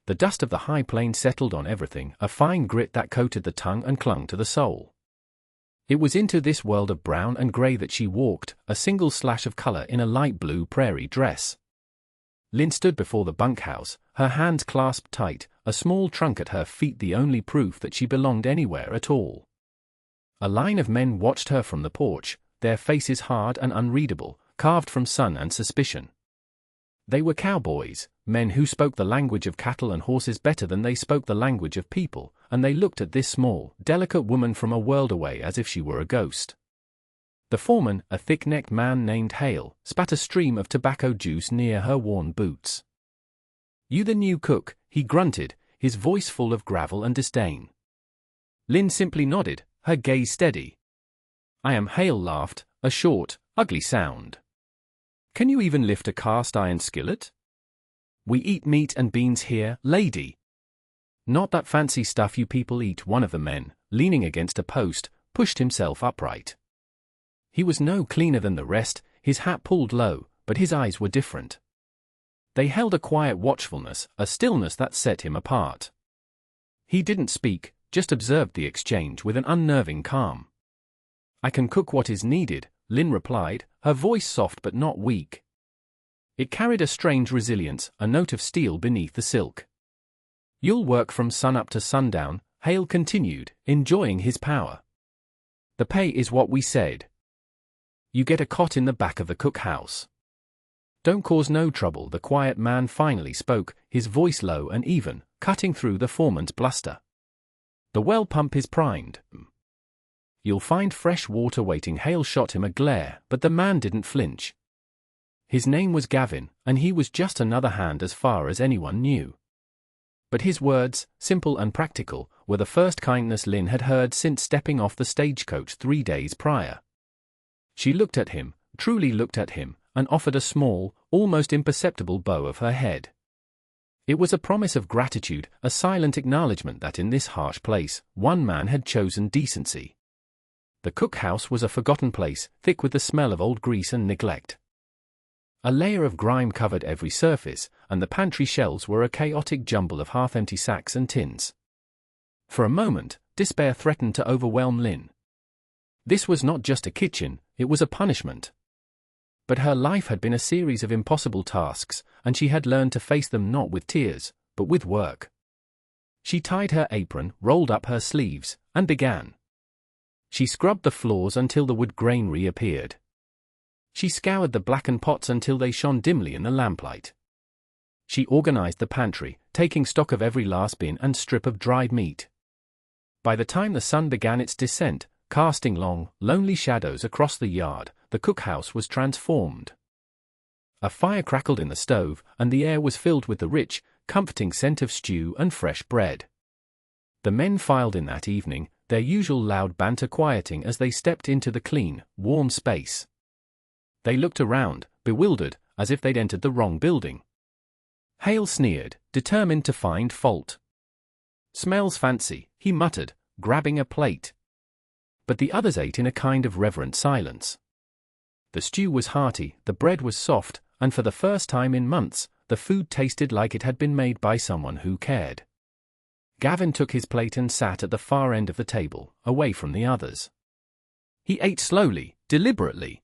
The dust of the high plains settled on everything, a fine grit that coated the tongue and clung to the soul. It was into this world of brown and gray that she walked, a single slash of color in a light blue prairie dress. Lynn stood before the bunkhouse, her hands clasped tight, a small trunk at her feet the only proof that she belonged anywhere at all. A line of men watched her from the porch, their faces hard and unreadable, carved from sun and suspicion. They were cowboys, men who spoke the language of cattle and horses better than they spoke the language of people, and they looked at this small, delicate woman from a world away as if she were a ghost. The foreman, a thick-necked man named Hale, spat a stream of tobacco juice near her worn boots. "You the new cook?" he grunted, his voice full of gravel and disdain. Lynn simply nodded, her gaze steady. "I am," Hale laughed, a short, ugly sound. "Can you even lift a cast-iron skillet?" "We eat meat and beans here, lady." "Not that fancy stuff you people eat." One of the men, leaning against a post, pushed himself upright. He was no cleaner than the rest, his hat pulled low, but his eyes were different. They held a quiet watchfulness, a stillness that set him apart. He didn't speak, just observed the exchange with an unnerving calm. "I can cook what is needed," Lynn replied, her voice soft but not weak. It carried a strange resilience, a note of steel beneath the silk. "You'll work from sunup to sundown," Hale continued, enjoying his power. "The pay is what we said. You get a cot in the back of the cookhouse. Don't cause no trouble." The quiet man finally spoke, his voice low and even, cutting through the foreman's bluster. "The well pump is primed. You'll find fresh water waiting." Hale shot him a glare, but the man didn't flinch. His name was Gavin, and he was just another hand as far as anyone knew. But his words, simple and practical, were the first kindness Lynn had heard since stepping off the stagecoach 3 days prior. She looked at him, truly looked at him, and offered a small, almost imperceptible bow of her head. It was a promise of gratitude, a silent acknowledgement that in this harsh place, one man had chosen decency. The cookhouse was a forgotten place, thick with the smell of old grease and neglect. A layer of grime covered every surface, and the pantry shelves were a chaotic jumble of half-empty sacks and tins. For a moment, despair threatened to overwhelm Lynn. This was not just a kitchen, it was a punishment. But her life had been a series of impossible tasks, and she had learned to face them not with tears, but with work. She tied her apron, rolled up her sleeves, and began. She scrubbed the floors until the wood grain reappeared. She scoured the blackened pots until they shone dimly in the lamplight. She organized the pantry, taking stock of every last bin and strip of dried meat. By the time the sun began its descent, casting long, lonely shadows across the yard, the cookhouse was transformed. A fire crackled in the stove, and the air was filled with the rich, comforting scent of stew and fresh bread. The men filed in that evening, their usual loud banter quieting as they stepped into the clean, warm space. They looked around, bewildered, as if they'd entered the wrong building. Hale sneered, determined to find fault. "Smells fancy," he muttered, grabbing a plate. But the others ate in a kind of reverent silence. The stew was hearty, the bread was soft, and for the first time in months, the food tasted like it had been made by someone who cared. Gavin took his plate and sat at the far end of the table, away from the others. He ate slowly, deliberately.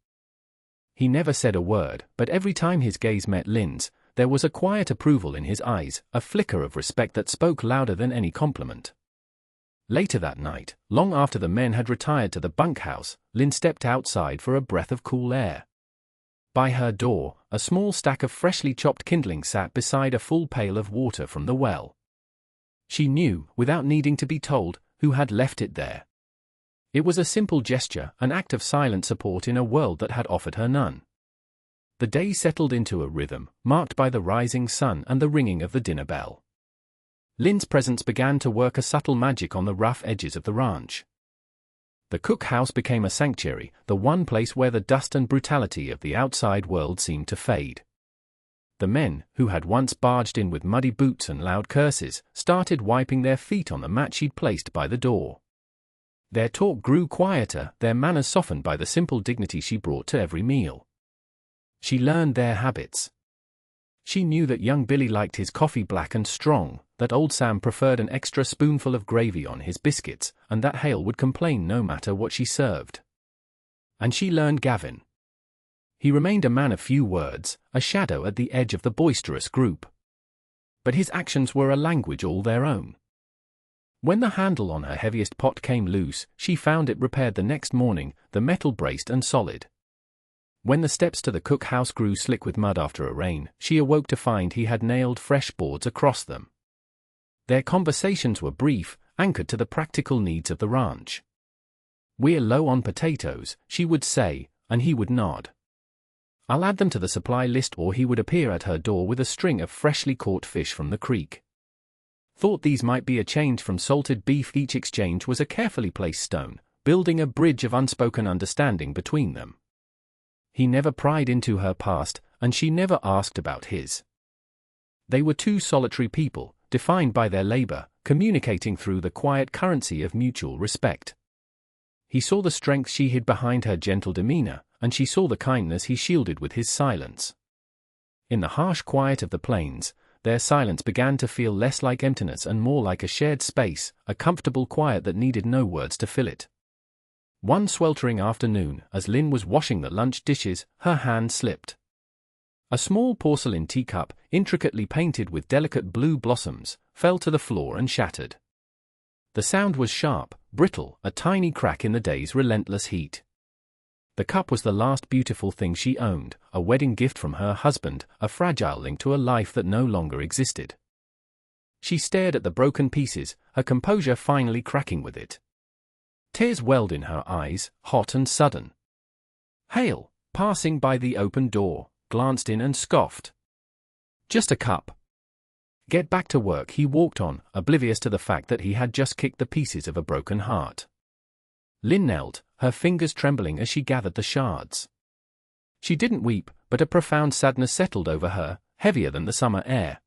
He never said a word, but every time his gaze met Lynn's, there was a quiet approval in his eyes, a flicker of respect that spoke louder than any compliment. Later that night, long after the men had retired to the bunkhouse, Lynn stepped outside for a breath of cool air. By her door, a small stack of freshly chopped kindling sat beside a full pail of water from the well. She knew, without needing to be told, who had left it there. It was a simple gesture, an act of silent support in a world that had offered her none. The day settled into a rhythm, marked by the rising sun and the ringing of the dinner bell. Lynn's presence began to work a subtle magic on the rough edges of the ranch. The cookhouse became a sanctuary, the one place where the dust and brutality of the outside world seemed to fade. The men, who had once barged in with muddy boots and loud curses, started wiping their feet on the mat she'd placed by the door. Their talk grew quieter, their manners softened by the simple dignity she brought to every meal. She learned their habits. She knew that young Billy liked his coffee black and strong, that old Sam preferred an extra spoonful of gravy on his biscuits, and that Hale would complain no matter what she served. And she learned Gavin. He remained a man of few words, a shadow at the edge of the boisterous group. But his actions were a language all their own. When the handle on her heaviest pot came loose, she found it repaired the next morning, the metal braced and solid. When the steps to the cookhouse grew slick with mud after a rain, she awoke to find he had nailed fresh boards across them. Their conversations were brief, anchored to the practical needs of the ranch. "We're low on potatoes," she would say, and he would nod. "I'll add them to the supply list," or he would appear at her door with a string of freshly caught fish from the creek. Thought these might be a change from salted beef. Each exchange was a carefully placed stone, building a bridge of unspoken understanding between them. He never pried into her past, and she never asked about his. They were two solitary people, defined by their labor, communicating through the quiet currency of mutual respect. He saw the strength she hid behind her gentle demeanor, and she saw the kindness he shielded with his silence. In the harsh quiet of the plains, their silence began to feel less like emptiness and more like a shared space, a comfortable quiet that needed no words to fill it. One sweltering afternoon, as Lynn was washing the lunch dishes, her hand slipped. A small porcelain teacup, intricately painted with delicate blue blossoms, fell to the floor and shattered. The sound was sharp, brittle, a tiny crack in the day's relentless heat. The cup was the last beautiful thing she owned, a wedding gift from her husband, a fragile link to a life that no longer existed. She stared at the broken pieces, her composure finally cracking with it. Tears welled in her eyes, hot and sudden. Hale, passing by the open door, glanced in and scoffed. "Just a cup." "Get back to work," he walked on, oblivious to the fact that he had just kicked the pieces of a broken heart. Lynn knelt, her fingers trembling as she gathered the shards. She didn't weep, but a profound sadness settled over her, heavier than the summer air.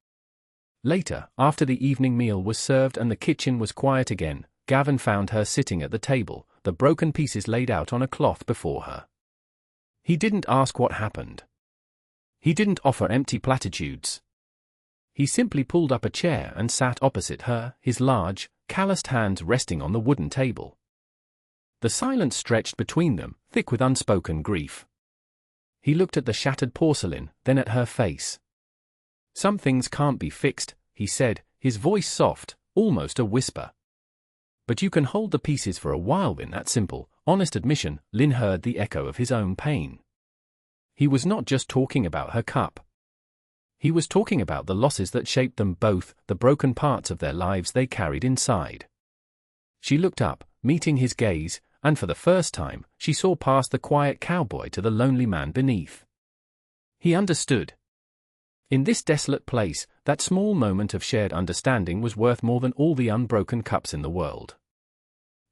Later, after the evening meal was served and the kitchen was quiet again, Gavin found her sitting at the table, the broken pieces laid out on a cloth before her. He didn't ask what happened. He didn't offer empty platitudes. He simply pulled up a chair and sat opposite her, his large, calloused hands resting on the wooden table. The silence stretched between them, thick with unspoken grief. He looked at the shattered porcelain, then at her face. "Some things can't be fixed," he said, his voice soft, almost a whisper. "But you can hold the pieces for a while." In that simple, honest admission, Lynn heard the echo of his own pain. He was not just talking about her cup. He was talking about the losses that shaped them both, the broken parts of their lives they carried inside. She looked up, meeting his gaze, and for the first time, she saw past the quiet cowboy to the lonely man beneath. He understood. In this desolate place, that small moment of shared understanding was worth more than all the unbroken cups in the world.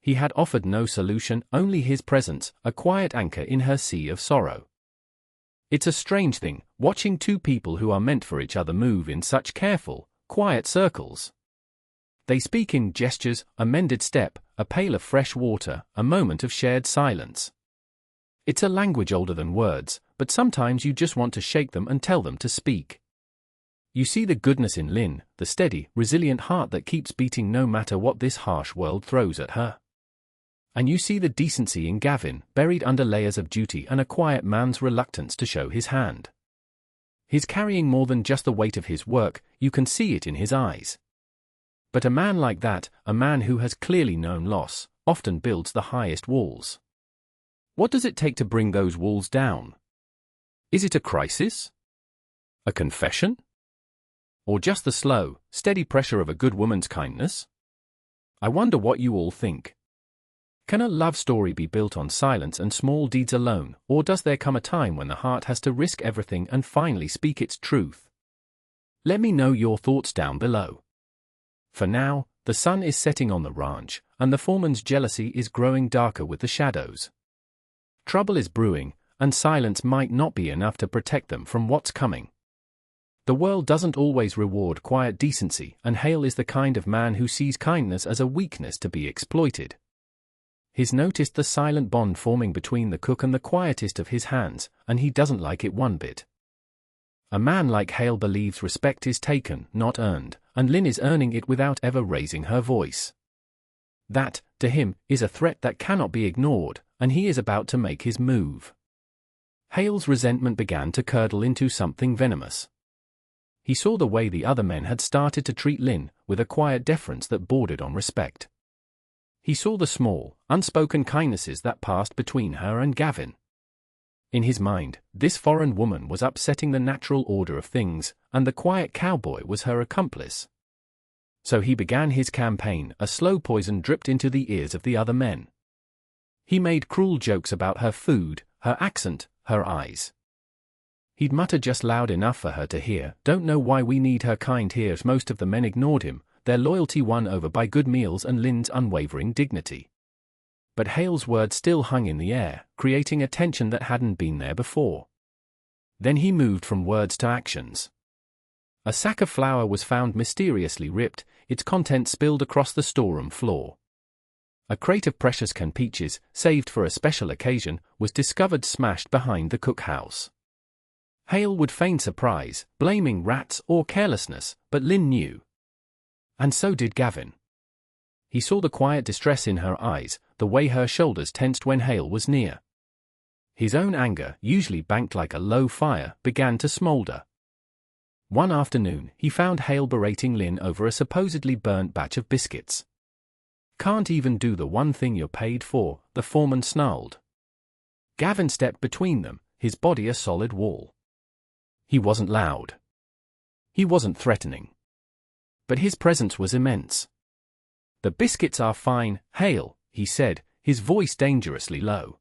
He had offered no solution, only his presence, a quiet anchor in her sea of sorrow. It's a strange thing, watching two people who are meant for each other move in such careful, quiet circles. They speak in gestures, a mended step, a pail of fresh water, a moment of shared silence. It's a language older than words, but sometimes you just want to shake them and tell them to speak. You see the goodness in Lynn, the steady, resilient heart that keeps beating no matter what this harsh world throws at her. And you see the decency in Gavin, buried under layers of duty and a quiet man's reluctance to show his hand. He's carrying more than just the weight of his work, you can see it in his eyes. But a man like that, a man who has clearly known loss, often builds the highest walls. What does it take to bring those walls down? Is it a crisis? A confession? Or just the slow, steady pressure of a good woman's kindness? I wonder what you all think. Can a love story be built on silence and small deeds alone, or does there come a time when the heart has to risk everything and finally speak its truth? Let me know your thoughts down below. For now, the sun is setting on the ranch, and the foreman's jealousy is growing darker with the shadows. Trouble is brewing, and silence might not be enough to protect them from what's coming. The world doesn't always reward quiet decency, and Hale is the kind of man who sees kindness as a weakness to be exploited. He's noticed the silent bond forming between the cook and the quietest of his hands, and he doesn't like it one bit. A man like Hale believes respect is taken, not earned, and Lynn is earning it without ever raising her voice. That, to him, is a threat that cannot be ignored, and he is about to make his move. Hale's resentment began to curdle into something venomous. He saw the way the other men had started to treat Lynn, with a quiet deference that bordered on respect. He saw the small, unspoken kindnesses that passed between her and Gavin. In his mind, this foreign woman was upsetting the natural order of things, and the quiet cowboy was her accomplice. So he began his campaign. A slow poison dripped into the ears of the other men. He made cruel jokes about her food, her accent, her eyes. He'd mutter just loud enough for her to hear, "Don't know why we need her kind here." Most of the men ignored him, their loyalty won over by good meals and Lynn's unwavering dignity. But Hale's words still hung in the air, creating a tension that hadn't been there before. Then he moved from words to actions. A sack of flour was found mysteriously ripped, its contents spilled across the storeroom floor. A crate of precious canned peaches, saved for a special occasion, was discovered smashed behind the cookhouse. Hale would feign surprise, blaming rats or carelessness, but Lynn knew. And so did Gavin. He saw the quiet distress in her eyes, the way her shoulders tensed when Hale was near. His own anger, usually banked like a low fire, began to smolder. One afternoon, he found Hale berating Lynn over a supposedly burnt batch of biscuits. "Can't even do the one thing you're paid for," the foreman snarled. Gavin stepped between them, his body a solid wall. He wasn't loud. He wasn't threatening. But his presence was immense. "The biscuits are fine, Hale," he said, his voice dangerously low.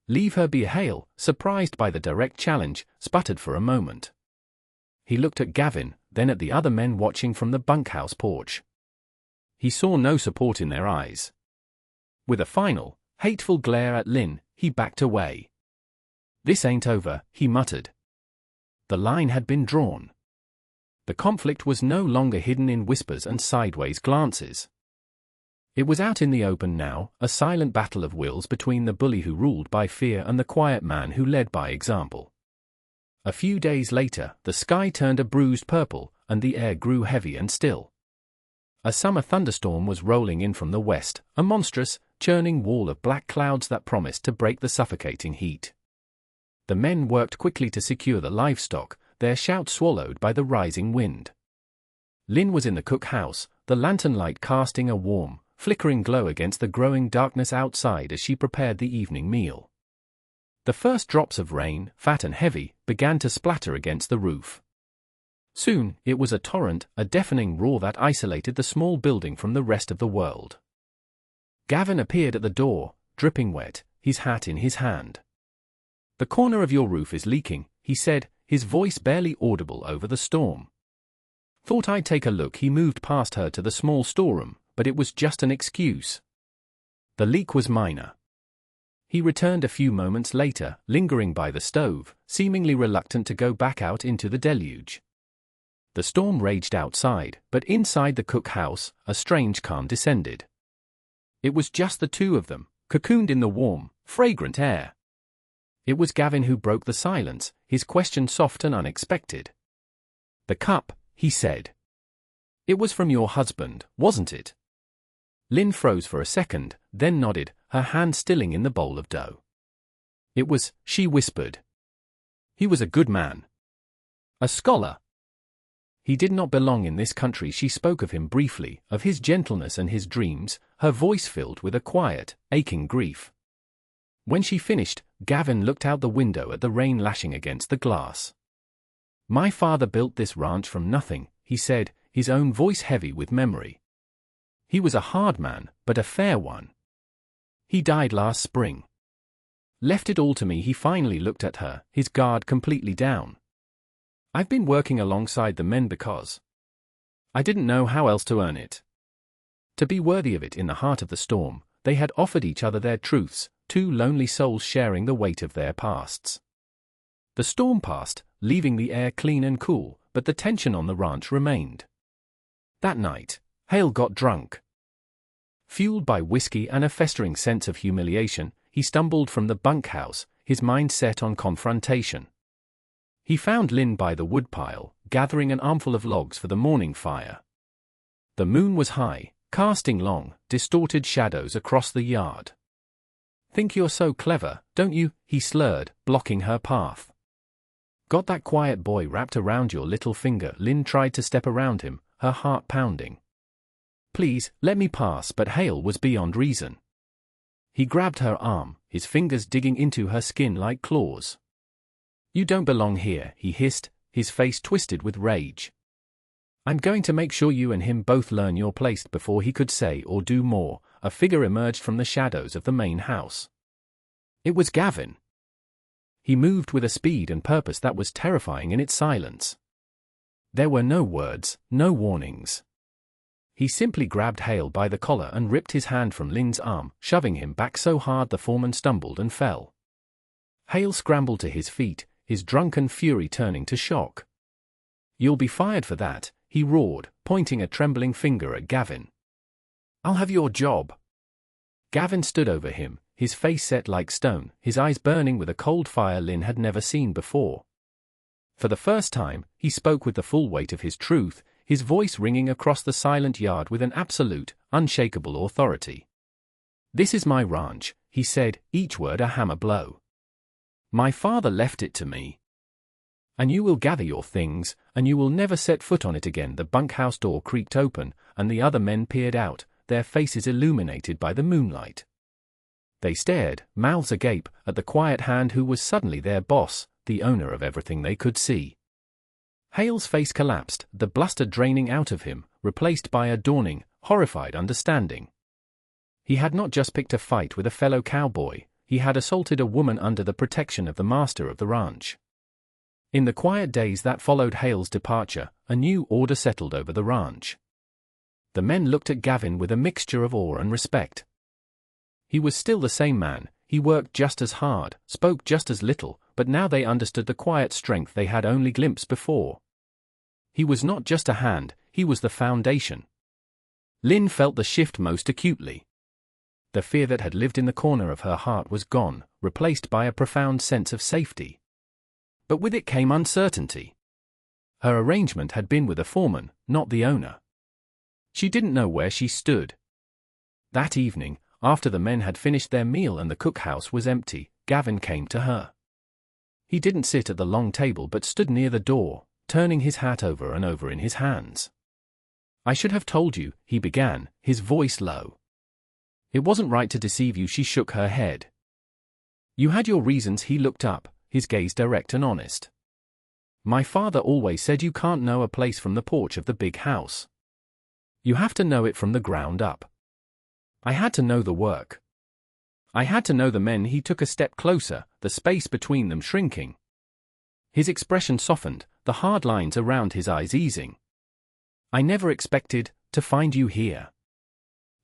"Leave her be." Hale, surprised by the direct challenge, sputtered for a moment. He looked at Gavin, then at the other men watching from the bunkhouse porch. He saw no support in their eyes. With a final, hateful glare at Lynn, he backed away. "This ain't over," he muttered. The line had been drawn. The conflict was no longer hidden in whispers and sideways glances. It was out in the open now, a silent battle of wills between the bully who ruled by fear and the quiet man who led by example. A few days later, the sky turned a bruised purple, and the air grew heavy and still. A summer thunderstorm was rolling in from the west, a monstrous, churning wall of black clouds that promised to break the suffocating heat. The men worked quickly to secure the livestock, their shouts swallowed by the rising wind. Lynn was in the cookhouse, the lantern light casting a warm, flickering glow against the growing darkness outside as she prepared the evening meal. The first drops of rain, fat and heavy, began to splatter against the roof. Soon, it was a torrent, a deafening roar that isolated the small building from the rest of the world. Gavin appeared at the door, dripping wet, his hat in his hand. "The corner of your roof is leaking," he said, his voice barely audible over the storm. "Thought I'd take a look." He moved past her to the small storeroom, but it was just an excuse. The leak was minor. He returned a few moments later, lingering by the stove, seemingly reluctant to go back out into the deluge. The storm raged outside, but inside the cookhouse, a strange calm descended. It was just the two of them, cocooned in the warm, fragrant air. It was Gavin who broke the silence, his question soft and unexpected. "The cup," he said. "It was from your husband, wasn't it?" Lynn froze for a second, then nodded, her hand stilling in the bowl of dough. "It was," she whispered. "He was a good man. A scholar. He did not belong in this country." She spoke of him briefly, of his gentleness and his dreams, her voice filled with a quiet, aching grief. When she finished, Gavin looked out the window at the rain lashing against the glass. "My father built this ranch from nothing," he said, his own voice heavy with memory. "He was a hard man, but a fair one. He died last spring. Left it all to me." He finally looked at her, his guard completely down. "I've been working alongside the men because I didn't know how else to earn it. To be worthy of it." In the heart of the storm, they had offered each other their truths, two lonely souls sharing the weight of their pasts. The storm passed, leaving the air clean and cool, but the tension on the ranch remained. That night, Hale got drunk. Fueled by whiskey and a festering sense of humiliation, he stumbled from the bunkhouse, his mind set on confrontation. He found Lynn by the woodpile, gathering an armful of logs for the morning fire. The moon was high, casting long, distorted shadows across the yard. "Think you're so clever, don't you?" he slurred, blocking her path. "Got that quiet boy wrapped around your little finger." Lynn tried to step around him, her heart pounding. "Please, let me pass," but Hale was beyond reason. He grabbed her arm, his fingers digging into her skin like claws. "You don't belong here," he hissed, his face twisted with rage. "I'm going to make sure you and him both learn your place." Before he could say or do more, a figure emerged from the shadows of the main house. It was Gavin. He moved with a speed and purpose that was terrifying in its silence. There were no words, no warnings. He simply grabbed Hale by the collar and ripped his hand from Lynn's arm, shoving him back so hard the foreman stumbled and fell. Hale scrambled to his feet, his drunken fury turning to shock. "You'll be fired for that," he roared, pointing a trembling finger at Gavin. "I'll have your job." Gavin stood over him, his face set like stone, his eyes burning with a cold fire Lynn had never seen before. For the first time, he spoke with the full weight of his truth, his voice ringing across the silent yard with an absolute, unshakable authority. "This is my ranch," he said, each word a hammer blow. "My father left it to me. And you will gather your things, and you will never set foot on it again." The bunkhouse door creaked open, and the other men peered out, their faces illuminated by the moonlight. They stared, mouths agape, at the quiet hand who was suddenly their boss, the owner of everything they could see. Hale's face collapsed, the bluster draining out of him, replaced by a dawning, horrified understanding. He had not just picked a fight with a fellow cowboy, he had assaulted a woman under the protection of the master of the ranch. In the quiet days that followed Hale's departure, a new order settled over the ranch. The men looked at Gavin with a mixture of awe and respect. He was still the same man, he worked just as hard, spoke just as little, but now they understood the quiet strength they had only glimpsed before. He was not just a hand, he was the foundation. Lynn felt the shift most acutely. The fear that had lived in the corner of her heart was gone, replaced by a profound sense of safety. But with it came uncertainty. Her arrangement had been with a foreman, not the owner. She didn't know where she stood. That evening, after the men had finished their meal and the cookhouse was empty, Gavin came to her. He didn't sit at the long table but stood near the door, turning his hat over and over in his hands. "I should have told you," he began, his voice low. "It wasn't right to deceive you." She shook her head. "You had your reasons." He looked up, his gaze direct and honest. "My father always said you can't know a place from the porch of the big house. You have to know it from the ground up. I had to know the work. I had to know the men." He took a step closer, the space between them shrinking. His expression softened, the hard lines around his eyes easing. "I never expected to find you here.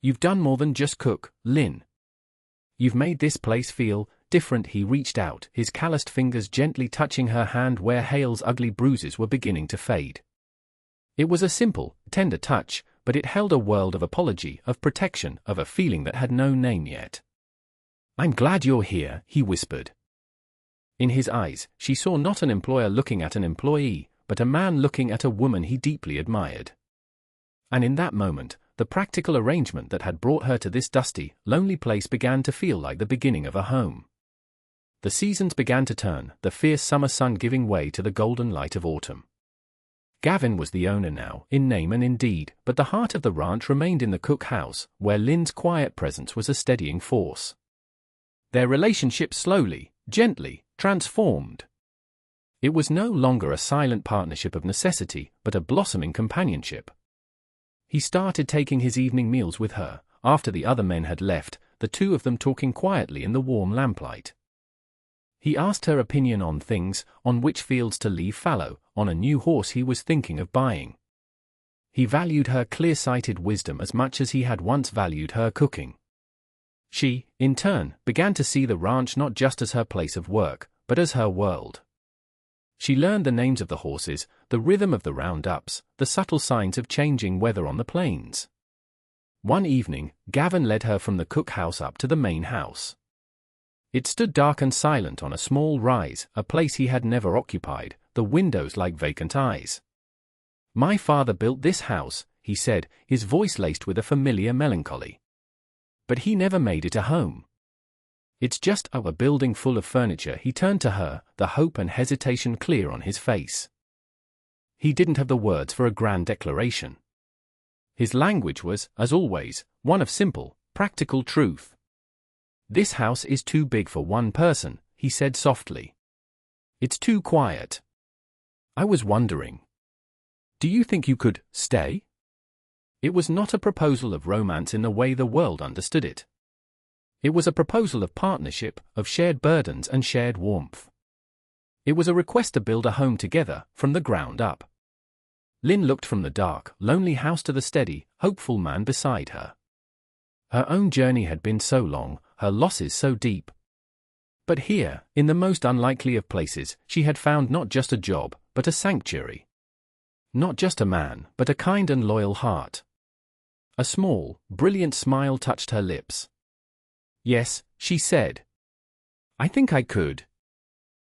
You've done more than just cook, Lynn. You've made this place feel different." He reached out, his calloused fingers gently touching her hand where Hale's ugly bruises were beginning to fade. It was a simple, tender touch, but it held a world of apology, of protection, of a feeling that had no name yet. "I'm glad you're here," he whispered. In his eyes, she saw not an employer looking at an employee, but a man looking at a woman he deeply admired. And in that moment, the practical arrangement that had brought her to this dusty, lonely place began to feel like the beginning of a home. The seasons began to turn, the fierce summer sun giving way to the golden light of autumn. Gavin was the owner now, in name and in deed, but the heart of the ranch remained in the cookhouse, where Lynn's quiet presence was a steadying force. Their relationship slowly, gently, transformed. It was no longer a silent partnership of necessity, but a blossoming companionship. He started taking his evening meals with her, after the other men had left, the two of them talking quietly in the warm lamplight. He asked her opinion on things, on which fields to leave fallow, on a new horse he was thinking of buying. He valued her clear-sighted wisdom as much as he had once valued her cooking. She, in turn, began to see the ranch not just as her place of work, but as her world. She learned the names of the horses, the rhythm of the roundups, the subtle signs of changing weather on the plains. One evening, Gavin led her from the cookhouse up to the main house. It stood dark and silent on a small rise, a place he had never occupied, the windows like vacant eyes. "My father built this house," he said, his voice laced with a familiar melancholy. "But he never made it a home. It's just a building full of furniture." He turned to her, the hope and hesitation clear on his face. He didn't have the words for a grand declaration. His language was, as always, one of simple, practical truth. "This house is too big for one person," he said softly. "It's too quiet. I was wondering, do you think you could stay?" It was not a proposal of romance in the way the world understood it. It was a proposal of partnership, of shared burdens and shared warmth. It was a request to build a home together, from the ground up. Lynn looked from the dark, lonely house to the steady, hopeful man beside her. Her own journey had been so long, her losses so deep. But here, in the most unlikely of places, she had found not just a job, but a sanctuary. Not just a man, but a kind and loyal heart. A small, brilliant smile touched her lips. "Yes," she said. "I think I could."